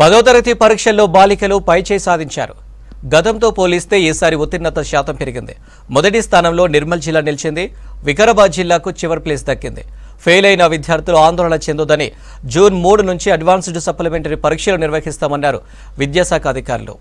10వ తరగతి పరీక్షల్లో బాలికలు పైచేయి సాధించారు. గతంతో పోలిస్తే ఈసారి ఉత్తీర్ణత శాతం పెరిగింది. మొదటి స్థానంలో నిర్మల్ జిల్లా నిలిచింది. వికారాబాద్ జిల్లాకు చివరి ప్లేస్ దక్కింది. ఫెయిల్ అయిన విద్యార్థులు ఆందోళన చెందొద్దని జూన్ 3 నుంచి అడ్వాన్స్డ్ సప్లిమెంటరీ పరీక్షలు నిర్వహిస్తామన్నారు విద్యాశాఖ అధికారులు.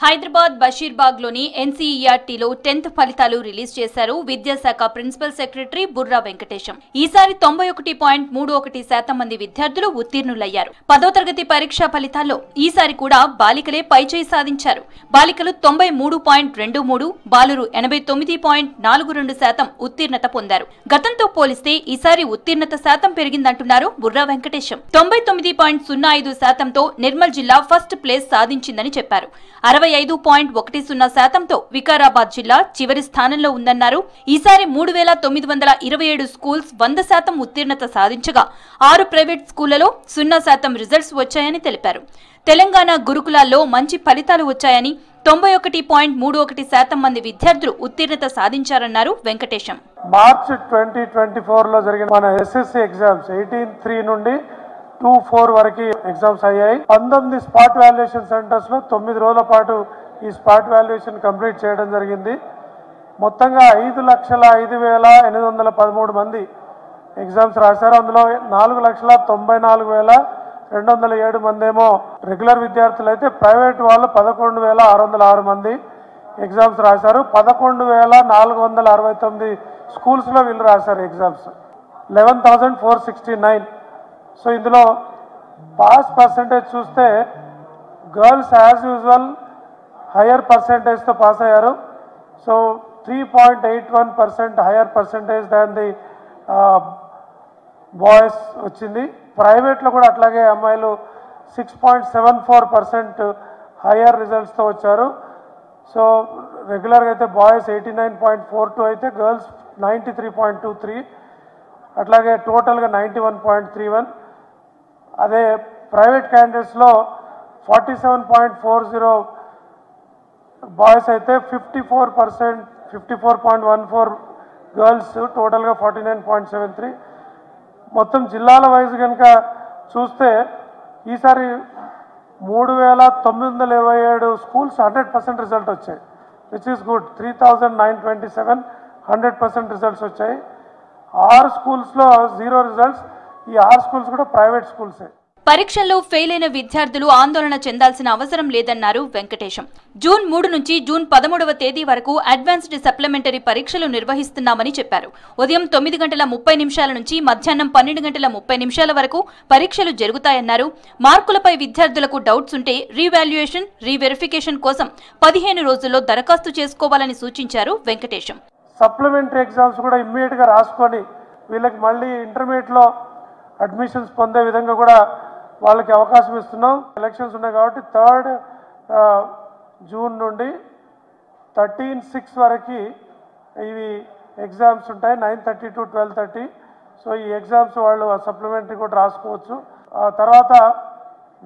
హైదరాబాద్ బషీర్బాగ్ లోని ఎన్సీఈఆర్టీలో 10th ఫలితాలు రిలీజ్ చేశారు విద్యాశాఖ ప్రిన్సిపల్ సెక్రటరీ బుర్రా వెంకటేశం. ఈసారి 91.31% మంది విద్యార్థులు ఉత్తీర్ణులయ్యారు. 10వ తరగతి పరీక్షా ఫలితాల్లో ఈసారి కూడా బాలికలే పైచేయి సాధించారు. బాలికలు 93.23, బాలురు 89.42% ఉత్తీర్ణత పొందారు. గతంతో పోలిస్తే ఈసారి ఉత్తీర్ణత శాతం పెరిగిందంటున్నారు బుర్రా వెంకటేశం. 99.05%తో నిర్మల్ జిల్లా ఫస్ట్ ప్లేస్ సాధించిందని చెప్పారు. 65.10%తో వికారాబాద్ జిల్లా చివరి స్థానంలో ఉందన్నారు. ఈసారి 3927 స్కూల్స్ 100% ఉత్తీర్ణత సాధించగా 6 ప్రైవేట్ స్కూళ్లలో 0% రిజల్ట్స్ వచ్చాయని తెలిపారు. తెలంగాణ గురుకులాల్లో మంచి ఫలితాలు వచ్చాయని 91.31% మంది విద్యార్థులు ఉత్తీర్ణత సాధించారన్నారు వెంకటేశం. మార్చ్ 2024లో జరిగిన మన ఎస్ఎస్సి ఎగ్జామ్స్ 18/3 నుండి 2/4 వరకు ఎగ్జామ్స్ అయ్యాయి. 19 స్పాట్ వాల్యుయేషన్ సెంటర్స్ లో 9 రోజుల పాటు ఈ స్పాట్ వాల్యుయేషన్ కంప్లీట్ చేయడం జరిగింది. మొత్తంగా 5,05,813 మంది ఎగ్జామ్స్ రాశారు. అందులో 4,94,207 మంది ఏమో రెగ్యులర్ విద్యార్థులు అయితే ప్రైవేట్ వాళ్ళు 11,606 మంది ఎగ్జామ్స్ రాశారు. 11,469 స్కూల్స్లో వీళ్ళు రాశారు ఎగ్జామ్స్. 11,469. సో ఇందులో పాస్ పర్సంటేజ్ చూస్తే గర్ల్స్ యాజ్ యూజువల్ హయ్యర్ పర్సంటేజ్తో పాస్ అయ్యారు. So 3.81% higher percentage than the boys వచ్చింది. ప్రైవేట్లో కూడా అట్లాగే అమ్మాయిలు 6.74% హయ్యర్ రిజల్ట్స్తో వచ్చారు. సో రెగ్యులర్గా అయితే బాయ్స్ 89.42 అయితే గర్ల్స్ 93.23, అట్లాగే టోటల్గా 91.31. అదే ప్రైవేట్ క్యాండిడేట్స్లో 47.40 బాయ్స్ అయితే 54.14 గర్ల్స్, టోటల్గా 49.73. మొత్తం జిల్లాల వైజ్ కనుక చూస్తే ఈసారి 3,927 స్కూల్స్ 100% రిజల్ట్ వచ్చాయి, విచ్ ఈస్ గుడ్. 3,927 100% రిజల్ట్స్ వచ్చాయి. 6 స్కూల్స్లో 0 రిజల్ట్స్. ఈ 6 స్కూల్స్ కూడా ప్రైవేట్ స్కూల్సే. పరీక్షల్లో ఫెయిల్ అయిన విద్యార్థులు ఆందోళన చెందాల్సిన అవసరం లేదన్నారు వెంకటేశం. జూన్ 3 నుంచి జూన్ 13వ తేదీ వరకు అడ్వాన్స్డ్ సప్లిమెంటరీ పరీక్షలు నిర్వహిస్తున్నామని చెప్పారు. ఉదయం 9:30 నుంచి మధ్యాహ్నం 12:30 వరకు పరీక్షలు జరుగుతాయన్నారు. మార్కులపై విద్యార్థులకు డౌట్స్ ఉంటే రీవాల్యుయేషన్, రీవెరిఫికేషన్ కోసం 15 రోజుల్లో దరఖాస్తు చేసుకోవాలని సూచించారు వెంకటేశం. సప్లిమెంటరీ ఎగ్జామ్స్ కూడా ఇమ్మీడియట్గా రాసుకొని వీళ్ళకి మళ్ళీ ఇంటర్మీడియట్లో అడ్మిషన్స్ పొందే విధంగా కూడా వాళ్ళకి అవకాశం ఇస్తున్నాం. ఎలక్షన్స్ ఉన్నాయి కాబట్టి 3rd జూన్ నుండి 13/6 వరకు ఇవి ఎగ్జామ్స్ ఉంటాయి, 9:30 to 12:30. సో ఈ ఎగ్జామ్స్ వాళ్ళు సప్లిమెంటరీ కూడా రాసుకోవచ్చు. తర్వాత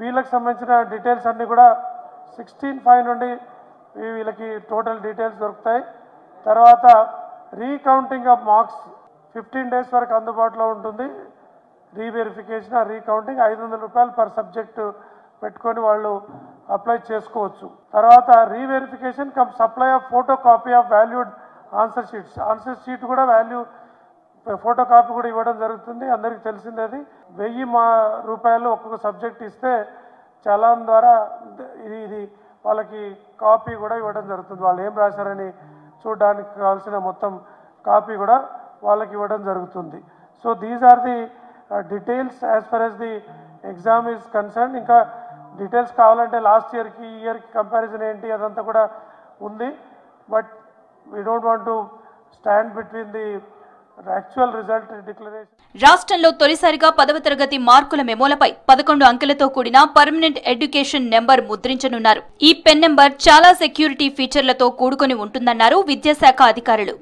వీళ్ళకి సంబంధించిన డీటెయిల్స్ అన్నీ కూడా 16/5 నుండి వీళ్ళకి టోటల్ డీటెయిల్స్ దొరుకుతాయి. తర్వాత రీకౌంటింగ్ ఆఫ్ మార్క్స్ 15 days వరకు అందుబాటులో ఉంటుంది. రీవెరిఫికేషన్, రీకౌంటింగ్ 500 రూపాయలు పర్ సబ్జెక్టు పెట్టుకొని వాళ్ళు అప్లై చేసుకోవచ్చు. తర్వాత reverification come supply of photo copy of valued answer sheets. Answer sheet కూడా ఫోటో కాపీ కూడా ఇవ్వడం జరుగుతుంది. అందరికీ తెలిసింది అది. 1,000 రూపాయలు ఒక్కొక్క సబ్జెక్ట్ ఇస్తే చలాన్ ద్వారా ఇది వాళ్ళకి కాపీ కూడా ఇవ్వడం జరుగుతుంది. వాళ్ళు ఏం రాశారని చూడడానికి కావాల్సిన మొత్తం కాపీ కూడా వాళ్ళకి ఇవ్వడం జరుగుతుంది. So these are the details as far as the exam is concern. ఇంకా డీటెయిల్స్ కావాలంటే లాస్ట్ ఇయర్కి ఈ ఇయర్కి కంపారిజన్ ఏంటి అదంతా కూడా ఉంది. But we don't want to stand between the actual result declaration. రాష్ట్రంలో తొలిసారిగా 10వ తరగతి మార్కుల మెమోలపై 11 అంకెలతో కూడిన పర్మనెంట్ ఎడ్యుకేషన్ నెంబర్ ముద్రించనున్నారు. ఈ పెన్ నెంబర్ చాలా సెక్యూరిటీ ఫీచర్లతో కూడుకొని ఉంటుందన్నారు విద్యాశాఖ అధికారులు.